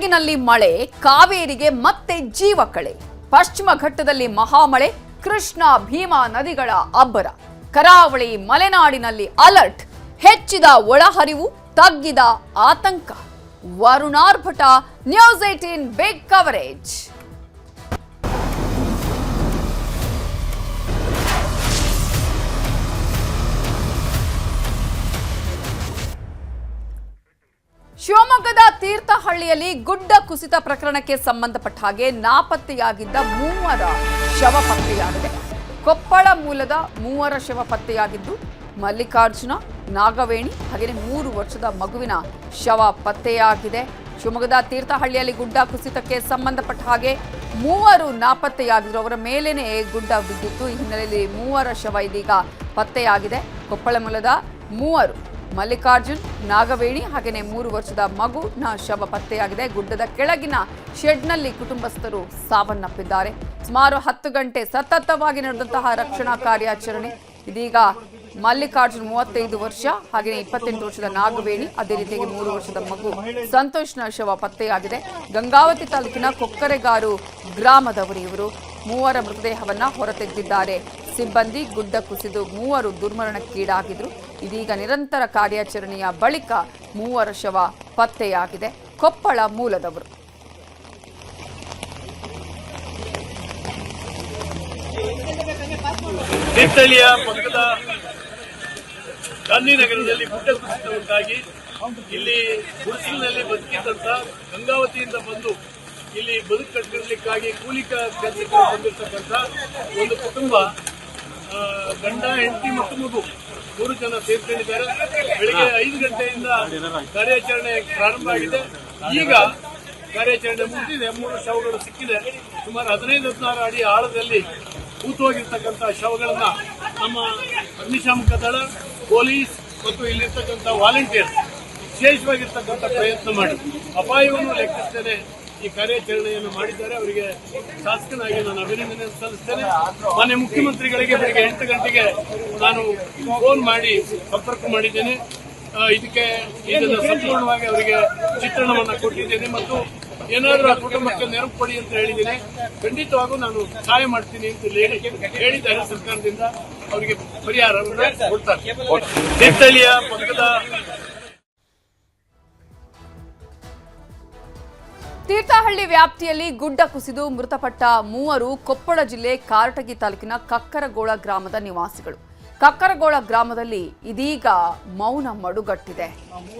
ಕೊಡಗಿನಲ್ಲಿ ಮಳೆ, ಕಾವೇರಿಗೆ ಮತ್ತೆ ಜೀವ ಕಳೆ. ಪಶ್ಚಿಮ ಘಟ್ಟದಲ್ಲಿ ಮಹಾಮಳೆ, ಕೃಷ್ಣಾ ಭೀಮಾ ನದಿಗಳ ಅಬ್ಬರ. ಕರಾವಳಿ ಮಲೆನಾಡಿನಲ್ಲಿ ಅಲರ್ಟ್, ಹೆಚ್ಚಿದ ಒಳಹರಿವು, ತಗ್ಗಿದ ಆತಂಕ. ವರುಣಾರ್ಭಟ, ನ್ಯೂಸ್ 18 ಬಿಗ್ ಕವರೇಜ್. ಶಿವಮೊಗ್ಗದ ತೀರ್ಥಹಳ್ಳಿಯಲ್ಲಿ ಗುಡ್ಡ ಕುಸಿತ ಪ್ರಕರಣಕ್ಕೆ ಸಂಬಂಧಪಟ್ಟ ಹಾಗೆ ನಾಪತ್ತೆಯಾಗಿದ್ದ 3 ಶವ ಪತ್ತೆಯಾಗಿದೆ. ಕೊಪ್ಪಳ ಮೂಲದ 3 ಶವ ಪತ್ತೆಯಾಗಿದ್ದು, ಮಲ್ಲಿಕಾರ್ಜುನ, ನಾಗವೇಣಿ ಹಾಗೆಯೇ 3 ವರ್ಷದ ಮಗುವಿನ ಶವ ಪತ್ತೆಯಾಗಿದೆ. ಶಿವಮೊಗ್ಗದ ತೀರ್ಥಹಳ್ಳಿಯಲ್ಲಿ ಗುಡ್ಡ ಕುಸಿತಕ್ಕೆ ಸಂಬಂಧಪಟ್ಟ ಹಾಗೆ 3 ನಾಪತ್ತೆಯಾಗಿದ್ರು. ಅವರ ಮೇಲೇನೆ ಗುಡ್ಡ ಬಿದ್ದಿತ್ತು. ಈ ಹಿನ್ನೆಲೆಯಲ್ಲಿ 3 ಶವ ಇದೀಗ ಪತ್ತೆಯಾಗಿದೆ. ಕೊಪ್ಪಳ ಮೂಲದ 3, ಮಲ್ಲಿಕಾರ್ಜುನ್, ನಾಗವೇಣಿ ಹಾಗೆಯೇ 3 ವರ್ಷದ ಮಗುನ ಶವ ಪತ್ತೆಯಾಗಿದೆ. ಗುಡ್ಡದ ಕೆಳಗಿನ ಶೆಡ್ನಲ್ಲಿ ಕುಟುಂಬಸ್ಥರು ಸಾವನ್ನಪ್ಪಿದ್ದಾರೆ. ಸುಮಾರು 10 ಗಂಟೆ ಸತತವಾಗಿ ನಡೆದಂತಹ ರಕ್ಷಣಾ ಕಾರ್ಯಾಚರಣೆ. ಇದೀಗ ಮಲ್ಲಿಕಾರ್ಜುನ್ 35 ವರ್ಷ ಹಾಗೆಯೇ 28 ವರ್ಷದ ನಾಗವೇಣಿ, ಅದೇ ರೀತಿಯಾಗಿ 3 ವರ್ಷದ ಮಗು ಸಂತೋಷ್ನ ಶವ ಪತ್ತೆಯಾಗಿದೆ. ಗಂಗಾವತಿ ತಾಲೂಕಿನ ಕೊಕ್ಕರೆಗಾರು ಗ್ರಾಮದವರು ಇವರು. 3 ಮೃತದೇಹವನ್ನ ಹೊರತೆಗೆದಿದ್ದಾರೆ ಸಿಬ್ಬಂದಿ. ಗುಡ್ಡ ಕುಸಿದು 3 ದುರ್ಮರಣಕ್ಕೀಡಾಗಿದ್ರು. ಇದೀಗ ನಿರಂತರ ಕಾರ್ಯಾಚರಣೆಯ ಬಳಿಕ 3 ಶವ ಪತ್ತೆಯಾಗಿದೆ. ಕೊಪ್ಪಳ ಮೂಲದವರು. ತೀರ್ಥಹಳ್ಳಿಯ ಪಕ್ಕದ ಗಾಂಧಿನಗರದಲ್ಲಿ ಗುಡ್ಡ ಕುಸಿತ ಉಂಟಾಗಿ ಇಲ್ಲಿ ಗುಡಿಸಲಿನಲ್ಲಿ ಬದುಕಿದ್ದಂತ ಗಂಗಾವತಿಯಿಂದ ಬಂದು ಇಲ್ಲಿ ಬದುಕು ಕಟ್ಟಿರಲಿಕ್ಕಾಗಿ ಕೂಲಿ ಕೆಲಸಕ್ಕೆ ಬಂದಿರತಕ್ಕಂಥ ಒಂದು ಕುಟುಂಬ, ಗಂಡ, ಹೆಂಡತಿ ಮತ್ತು ಮಗು 3 ಜನ ಸೇರ್ಕೊಂಡಿದ್ದಾರೆ. ಬೆಳಿಗ್ಗೆ 5 ಗಂಟೆಯಿಂದ ಕಾರ್ಯಾಚರಣೆ ಪ್ರಾರಂಭ ಆಗಿದೆ. ಈಗ ಕಾರ್ಯಾಚರಣೆ ಮುಗಿದಿದೆ. 3 ಶವಗಳು ಸಿಕ್ಕಿದೆ. ಸುಮಾರು 15-16 ಅಡಿ ಆಳದಲ್ಲಿ ಹೂತೋಗಿರ್ತಕ್ಕಂಥ ಶವಗಳನ್ನ ನಮ್ಮ ಅಗ್ನಿಶಾಮಕ ದಳ, ಪೊಲೀಸ್ ಮತ್ತು ಇಲ್ಲಿರ್ತಕ್ಕಂಥ ವಾಲಂಟಿಯರ್ಸ್ ವಿಶೇಷವಾಗಿರ್ತಕ್ಕಂಥ ಪ್ರಯತ್ನ ಮಾಡಿ ಅಪಾಯವನ್ನು ಲೆಕ್ಕಿಸದೇನೆ ಈ ಕಾರ್ಯಾಚರಣೆಯನ್ನು ಮಾಡಿದ್ದಾರೆ. ಅವರಿಗೆ ಶಾಸಕನಾಗಿ ನಾನು ಅಭಿನಂದನೆ ಸಲ್ಲಿಸ್ತೇನೆ. ಮಾನ್ಯ ಮುಖ್ಯಮಂತ್ರಿಗಳಿಗೆ ಬೆಳಗ್ಗೆ 8 ಗಂಟೆಗೆ ನಾನು ಫೋನ್ ಮಾಡಿ ಸಂಪರ್ಕ ಮಾಡಿದ್ದೇನೆ. ಇದನ್ನು ಸಂಪೂರ್ಣವಾಗಿ ಅವರಿಗೆ ಚಿತ್ರಣವನ್ನು ಕೊಟ್ಟಿದ್ದೇನೆ ಮತ್ತು ಏನಾದರೂ ಆ ಕುಟುಂಬಕ್ಕೆ ನೆರವು ಕೊಡಿ ಅಂತ ಹೇಳಿದ್ದೇನೆ. ಖಂಡಿತವಾಗೂ ನಾನು ಸಹಾಯ ಮಾಡ್ತೀನಿ ಅಂತ ಹೇಳಿದ್ದಾರೆ. ಸರ್ಕಾರದಿಂದ ಅವರಿಗೆ ಪರಿಹಾರವನ್ನು ಕೊಡ್ತಾರೆ. ತೀರ್ಥಹಳ್ಳಿಯ ಪಕ್ಕದ ತೀರ್ಥಹಳ್ಳಿ ವ್ಯಾಪ್ತಿಯಲ್ಲಿ ಗುಡ್ಡ ಕುಸಿದು ಮೃತಪಟ್ಟ 3 ಕೊಪ್ಪಳ ಜಿಲ್ಲೆ ಕಾರಟಗಿ ತಾಲೂಕಿನ ಕಕ್ಕರಗೋಳ ಗ್ರಾಮದ ನಿವಾಸಿಗಳು. ಕಕ್ಕರಗೋಳ ಗ್ರಾಮದಲ್ಲಿ ಇದೀಗ ಮೌನ ಮಡುಗಟ್ಟಿದೆ.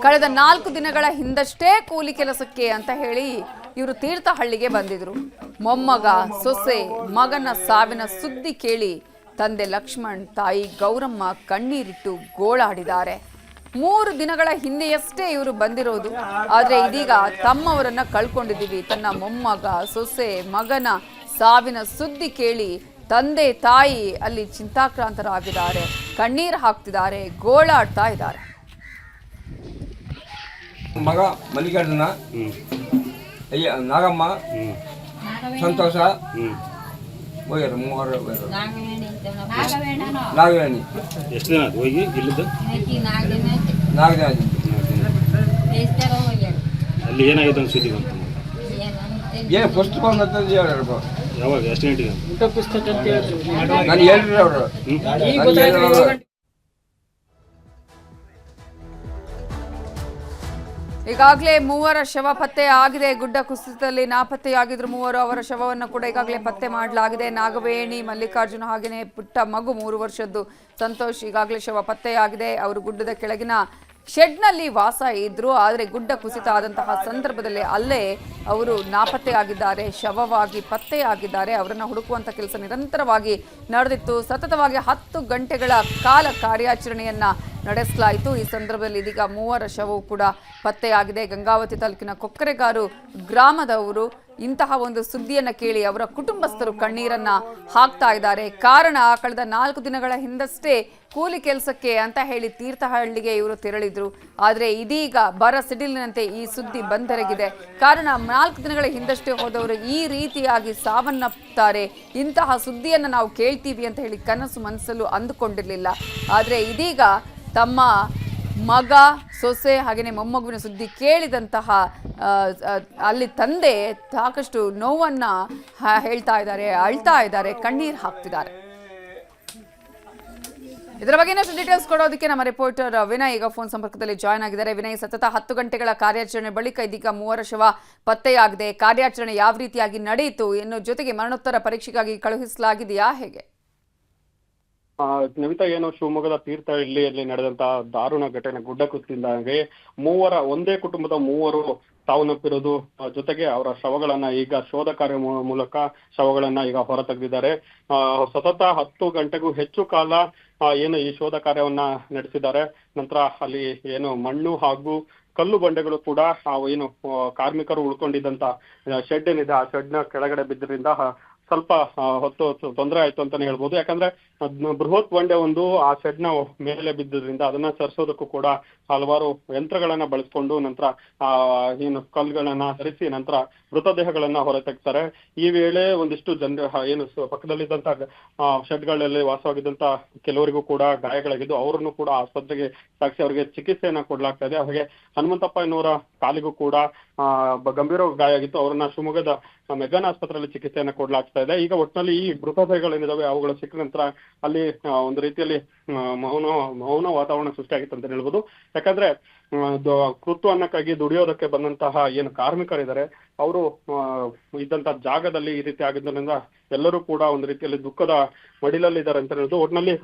ಕಳೆದ 4 ದಿನಗಳ ಹಿಂದಷ್ಟೇ ಕೂಲಿ ಕೆಲಸಕ್ಕೆ ಅಂತ ಹೇಳಿ ಇವರು ತೀರ್ಥಹಳ್ಳಿಗೆ ಬಂದಿದ್ರು. ಮೊಮ್ಮಗ, ಸೊಸೆ, ಮಗನ ಸಾವಿನ ಸುದ್ದಿ ಕೇಳಿ ತಂದೆ ಲಕ್ಷ್ಮಣ್, ತಾಯಿ ಗೌರಮ್ಮ ಕಣ್ಣೀರಿಟ್ಟು ಗೋಳಾಡಿದ್ದಾರೆ. 3 ದಿನಗಳ ಹಿಂದೆಯಷ್ಟೇ ಇವರು ಬಂದಿರೋದು. ಆದರೆ ಇದೀಗ ತಮ್ಮವರನ್ನ ಕಳ್ಕೊಂಡಿದ್ದೀವಿ. ತನ್ನ ಮೊಮ್ಮಗ, ಸೊಸೆ, ಮಗನ ಸಾವಿನ ಸುದ್ದಿ ಕೇಳಿ ತಂದೆ, ತಾಯಿ ಅಲ್ಲಿ ಚಿಂತಾಕ್ರಾಂತರಾಗಿದ್ದಾರೆ, ಕಣ್ಣೀರು ಹಾಕ್ತಿದ್ದಾರೆ, ಗೋಳಾಡ್ತಾ ಇದ್ದಾರೆ. ಮಗ ಮಲ್ಲಿಕಾರ್ಜುನ, ನಾಗಮ್ಮ, ಸಂತೋಷ, ನಾಗವೇಣಿ. ಎಷ್ಟು ದಿನ ಹೋಗಿ ಇಲ್ಲಿದ್ದು? 4 ದಿನ. ಅಲ್ಲಿ ಏನಾಗಿದೆ ಅಂತ ಸುದ್ದಿ ಬಂತು? ಏನು ಫಸ್ಟ್ ಬಂದ ಯಾವಾಗ? ಎಷ್ಟು ಗಂಟೆಗೆ? ನಾನು ಹೇಳ್ರಿ ಅವರು. ಈಗಾಗಲೇ 3 ಶವ ಪತ್ತೆ ಆಗಿದೆ. ಗುಡ್ಡ ಕುಸಿತದಲ್ಲಿ ನಾಪತ್ತೆಯಾಗಿದ್ರು 3. ಅವರ ಶವವನ್ನು ಕೂಡ ಈಗಾಗಲೇ ಪತ್ತೆ ಮಾಡಲಾಗಿದೆ. ನಾಗವೇಣಿ, ಮಲ್ಲಿಕಾರ್ಜುನ ಹಾಗೆಯೇ ಪುಟ್ಟ ಮಗು 3 ವರ್ಷದ್ದು ಸಂತೋಷ್ ಈಗಾಗಲೇ ಶವ ಪತ್ತೆಯಾಗಿದೆ. ಅವರು ಗುಡ್ಡದ ಕೆಳಗಿನ ಶೆಡ್ನಲ್ಲಿ ವಾಸ ಇದ್ರು. ಆದರೆ ಗುಡ್ಡ ಕುಸಿತ ಆದಂತಹ ಸಂದರ್ಭದಲ್ಲಿ ಅಲ್ಲೇ ಅವರು ನಾಪತ್ತೆಯಾಗಿದ್ದಾರೆ, ಶವವಾಗಿ ಪತ್ತೆಯಾಗಿದ್ದಾರೆ. ಅವರನ್ನು ಹುಡುಕುವಂಥ ಕೆಲಸ ನಿರಂತರವಾಗಿ ನಡೆದಿತ್ತು. ಸತತವಾಗಿ 10 ಗಂಟೆಗಳ ಕಾಲ ಕಾರ್ಯಾಚರಣೆಯನ್ನ ನಡೆಸಲಾಯಿತು. ಈ ಸಂದರ್ಭದಲ್ಲಿ ಇದೀಗ 3 ಶವವು ಕೂಡ ಪತ್ತೆಯಾಗಿದೆ. ಗಂಗಾವತಿ ತಾಲೂಕಿನ ಕೊಕ್ಕರೆಗಾರು ಗ್ರಾಮದವರು ಇಂತಹ ಒಂದು ಸುದ್ದಿಯನ್ನು ಕೇಳಿ ಅವರ ಕುಟುಂಬಸ್ಥರು ಕಣ್ಣೀರನ್ನ ಹಾಕ್ತಾ ಇದ್ದಾರೆ. ಕಾರಣ, ಕಳೆದ 4 ದಿನಗಳ ಹಿಂದಷ್ಟೇ ಕೂಲಿ ಕೆಲಸಕ್ಕೆ ಅಂತ ಹೇಳಿ ತೀರ್ಥಹಳ್ಳಿಗೆ ಇವರು ತೆರಳಿದ್ರು. ಆದರೆ ಇದೀಗ ಬರ ಸಿಡಿಲಿನಂತೆ ಈ ಸುದ್ದಿ ಬಂದೆರಗಿದೆ. ಕಾರಣ, 4 ದಿನಗಳ ಹಿಂದಷ್ಟೇ ಹೋದವರು ಈ ರೀತಿಯಾಗಿ ಸಾವನ್ನಪ್ಪುತ್ತಾರೆ, ಇಂತಹ ಸುದ್ದಿಯನ್ನು ನಾವು ಕೇಳ್ತೀವಿ ಅಂತ ಹೇಳಿ ಕನಸು ಮನಸ್ಸಲ್ಲೂ ಅಂದುಕೊಂಡಿರಲಿಲ್ಲ. ಆದರೆ ಇದೀಗ ತಮ್ಮ ಮಗ, ಸೊಸೆ ಹಾಗೆಯೇ ಮೊಮ್ಮಗುವಿನ ಸುದ್ದಿ ಕೇಳಿದಂತಹ ಆ, ಆ, ಅಲ್ಲಿ ತಂದೆ ಸಾಕಷ್ಟು ನೋವನ್ನ ಹೇಳ್ತಾ ಇದ್ದಾರೆ, ಅಳ್ತಾ ಇದ್ದಾರೆ, ಕಣ್ಣೀರು ಹಾಕ್ತಿದ್ದಾರೆ. ಇದರ ಬಗ್ಗೆ ಇನ್ನಷ್ಟು ಡೀಟೇಲ್ಸ್ ಕೊಡೋದಕ್ಕೆ ನಮ್ಮ ರಿಪೋರ್ಟರ್ ವಿನಯ್ ಈಗ ಫೋನ್ ಸಂಪರ್ಕದಲ್ಲಿ ಜಾಯ್ನ್ ಆಗಿದ್ದಾರೆ. ವಿನಯ್, ಸತತ 10 ಗಂಟೆಗಳ ಕಾರ್ಯಾಚರಣೆ ಬಳಿಕ ಇದೀಗ 3 ಶವ ಪತ್ತೆಯಾಗಿದೆ. ಕಾರ್ಯಾಚರಣೆ ಯಾವ ರೀತಿಯಾಗಿ ನಡೆಯಿತು, ಇನ್ನು ಜೊತೆಗೆ ಮರಣೋತ್ತರ ಪರೀಕ್ಷೆಗಾಗಿ ಕಳುಹಿಸಲಾಗಿದೆಯಾ, ಹೇಗೆ? ನವಿತಾ, ಏನು ಶಿವಮೊಗ್ಗದ ತೀರ್ಥಹಳ್ಳಿಯಲ್ಲಿ ನಡೆದಂತಹ ದಾರುಣ ಘಟನೆ ಗುಡ್ಡ ಕುಸಿದಿಂದಾಗಿ ಒಂದೇ ಕುಟುಂಬದ 3 ಸಾವನ್ನಪ್ಪಿರೋದು, ಜೊತೆಗೆ ಅವರ ಶವಗಳನ್ನ ಈಗ ಶೋಧ ಕಾರ್ಯ ಮೂಲಕ ಶವಗಳನ್ನ ಈಗ ಹೊರ ತೆಗೆದಿದ್ದಾರೆ. ಸತತ 10 ಗಂಟೆಗೂ ಹೆಚ್ಚು ಕಾಲ ಏನು ಈ ಶೋಧ ಕಾರ್ಯವನ್ನ ನಡೆಸಿದ್ದಾರೆ. ನಂತರ ಅಲ್ಲಿ ಏನು ಮಣ್ಣು ಹಾಗೂ ಕಲ್ಲು ಬಂಡೆಗಳು ಕೂಡ ಏನು ಕಾರ್ಮಿಕರು ಉಳ್ಕೊಂಡಿದ್ದಂತ ಶೆಡ್ ಏನಿದೆ ಆ ಶೆಡ್ ನ ಕೆಳಗಡೆ ಬಿದ್ದರಿಂದ ಸ್ವಲ್ಪ ಹೊತ್ತು ತೊಂದರೆ ಆಯ್ತು ಅಂತಾನೆ ಹೇಳ್ಬೋದು. ಯಾಕಂದ್ರೆ ಬೃಹತ್ ಬಂಡೆ ಒಂದು ಆ ಶೆಡ್ ನ ಮೇಲೆ ಬಿದ್ದರಿಂದ ಅದನ್ನ ಸರಿಸೋದಕ್ಕೂ ಕೂಡ ಹಲವಾರು ಯಂತ್ರಗಳನ್ನ ಬಳಸ್ಕೊಂಡು ನಂತರ ಏನು ಕಲ್ಲುಗಳನ್ನ ಸರಿಸಿ ನಂತರ ಮೃತದೇಹಗಳನ್ನ ಹೊರ ತೆಗ್ತಾರೆ. ಈ ವೇಳೆ ಒಂದಿಷ್ಟು ಜನರು ಏನು ಪಕ್ಕದಲ್ಲಿದ್ದಂತ ಶೆಡ್ಗಳಲ್ಲಿ ವಾಸವಾಗಿದ್ದಂತ ಕೆಲವರಿಗೂ ಕೂಡ ಗಾಯಗಳಾಗಿದ್ದು ಅವರನ್ನು ಕೂಡ ಆಸ್ಪತ್ರೆಗೆ ಸಾಗಿಸಿ ಅವರಿಗೆ ಚಿಕಿತ್ಸೆಯನ್ನ ಕೊಡ್ಲಾಗ್ತಾ ಇದೆ. ಹಾಗೆ ಹನುಮಂತಪ್ಪ ಎನ್ನುವರ ಕಾಲಿಗೂ ಕೂಡ ಗಂಭೀರ ಗಾಯ ಆಗಿತ್ತು. ಅವರನ್ನ ಶಿವಮೊಗ್ಗದ ಮೆಗ್ಗಾನ್ ಆಸ್ಪತ್ರೆಯಲ್ಲಿ ಚಿಕಿತ್ಸೆಯನ್ನ ಕೊಡ್ಲಾಗ್ತಾ ಇದೆ. ಈಗ ಒಟ್ಟಿನಲ್ಲಿ ಈ ಮೃತದೇಹಗಳೇನಿದಾವೆ ಅವುಗಳು ಸಿಕ್ಕ ನಂತರ ಅಲ್ಲಿ ಒಂದು ರೀತಿಯಲ್ಲಿ ಮೌನ ವಾತಾವರಣ ಸೃಷ್ಟಿಯಾಗಿತ್ತು ಅಂತ ಹೇಳ್ಬೋದು. ಯಾಕಂದ್ರೆ ಕೃತು ಅನ್ನಕ್ಕಾಗಿ ದುಡಿಯೋದಕ್ಕೆ ಬಂದಂತಹ ಏನು ಕಾರ್ಮಿಕರಿದ್ದಾರೆ ಅವರು ಇದ್ದಂತ ಜಾಗದಲ್ಲಿ ಈ ರೀತಿ ಆಗಿದ್ದರಿಂದ ಎಲ್ಲರೂ ಕೂಡ ಒಂದು ರೀತಿಯಲ್ಲಿ ದುಃಖದ ಮಡಿಲಲ್ಲಿದ್ದಾರೆ ಅಂತ ಹೇಳುದು. ಒಟ್ಟಿನಲ್ಲಿ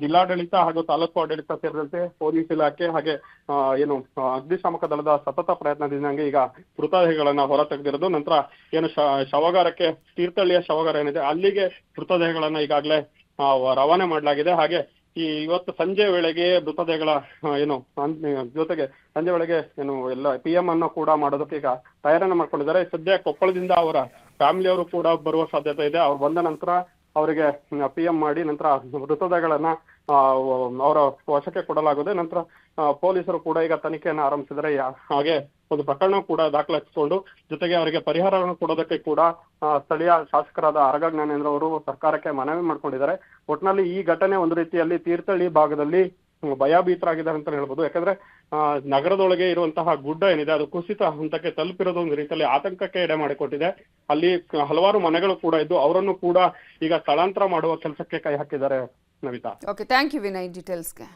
ಜಿಲ್ಲಾಡಳಿತ ಹಾಗೂ ತಾಲೂಕು ಆಡಳಿತ ಸೇರಿದಂತೆ ಪೊಲೀಸ್ ಇಲಾಖೆ ಹಾಗೆ ಏನು ಅಗ್ನಿಶಾಮಕ ದಳದ ಸತತ ಪ್ರಯತ್ನದಿಂದಾಗಿ ಈಗ ಮೃತದೇಹಗಳನ್ನ ಹೊರ ತೆಗೆದಿರೋದು. ನಂತರ ಏನು ಶವಗಾರಕ್ಕೆ ತೀರ್ಥಹಳ್ಳಿಯ ಶವಗಾರ ಏನಿದೆ ಅಲ್ಲಿಗೆ ಮೃತದೇಹಗಳನ್ನ ಈಗಾಗಲೇ ರವಾನೆ ಮಾಡಲಾಗಿದೆ. ಹಾಗೆ ಇವತ್ತು ಸಂಜೆ ವೇಳೆಗೆ ಮೃತದೇಹಗಳ ಏನು ಜೊತೆಗೆ ಸಂಜೆ ವೇಳೆಗೆ ಏನು ಎಲ್ಲ PM ಅನ್ನು ಕೂಡ ಮಾಡೋದಕ್ಕೆ ಈಗ ತಯಾರನ್ನ ಮಾಡ್ಕೊಂಡಿದ್ದಾರೆ. ಸದ್ಯ ಕೊಪ್ಪಳದಿಂದ ಅವರ ಫ್ಯಾಮಿಲಿಯವರು ಕೂಡ ಬರುವ ಸಾಧ್ಯತೆ ಇದೆ. ಅವ್ರು ಬಂದ ನಂತರ ಅವರಿಗೆ PM ಮಾಡಿ ನಂತರ ಮೃತದೇಹಗಳನ್ನ ಅವರ ವಶಕ್ಕೆ ಕೊಡಲಾಗಿದೆ. ನಂತರ ಪೊಲೀಸರು ಕೂಡ ಈಗ ತನಿಖೆಯನ್ನು ಆರಂಭಿಸಿದರೆ ಹಾಗೆ ಒಂದು ಪ್ರಕರಣ ಕೂಡ ದಾಖಲಿಸಿಕೊಂಡು ಜೊತೆಗೆ ಅವರಿಗೆ ಪರಿಹಾರವನ್ನು ಕೊಡೋದಕ್ಕೆ ಕೂಡ ಸ್ಥಳೀಯ ಶಾಸಕರಾದ ಆರಗ ಜ್ಞಾನೇಂದ್ರ ಅವರು ಸರ್ಕಾರಕ್ಕೆ ಮನವಿ ಮಾಡ್ಕೊಂಡಿದ್ದಾರೆ. ಒಟ್ಟಿನಲ್ಲಿ ಈ ಘಟನೆ ಒಂದು ರೀತಿಯಲ್ಲಿ ತೀರ್ಥಹಳ್ಳಿ ಭಾಗದಲ್ಲಿ ಭಯಭೀತರಾಗಿದ್ದಾರೆ ಅಂತ ಹೇಳ್ಬೋದು. ಯಾಕಂದ್ರೆ ನಗರದೊಳಗೆ ಇರುವಂತಹ ಗುಡ್ಡ ಏನಿದೆ ಅದು ಕುಸಿತ ಹಂತಕ್ಕೆ ತಲುಪಿರೋದು ಒಂದು ರೀತಿಯಲ್ಲಿ ಆತಂಕಕ್ಕೆ ಎಡೆ ಮಾಡಿಕೊಟ್ಟಿದೆ. ಅಲ್ಲಿ ಹಲವಾರು ಮನೆಗಳು ಕೂಡ ಇದ್ದು ಅವರನ್ನು ಕೂಡ ಈಗ ಸ್ಥಳಾಂತರ ಮಾಡುವ ಕೆಲಸಕ್ಕೆ ಕೈ ಹಾಕಿದ್ದಾರೆ. Navita, okay, thank you Vinay ಡೀಟೇಲ್ಸ್ಗೆ.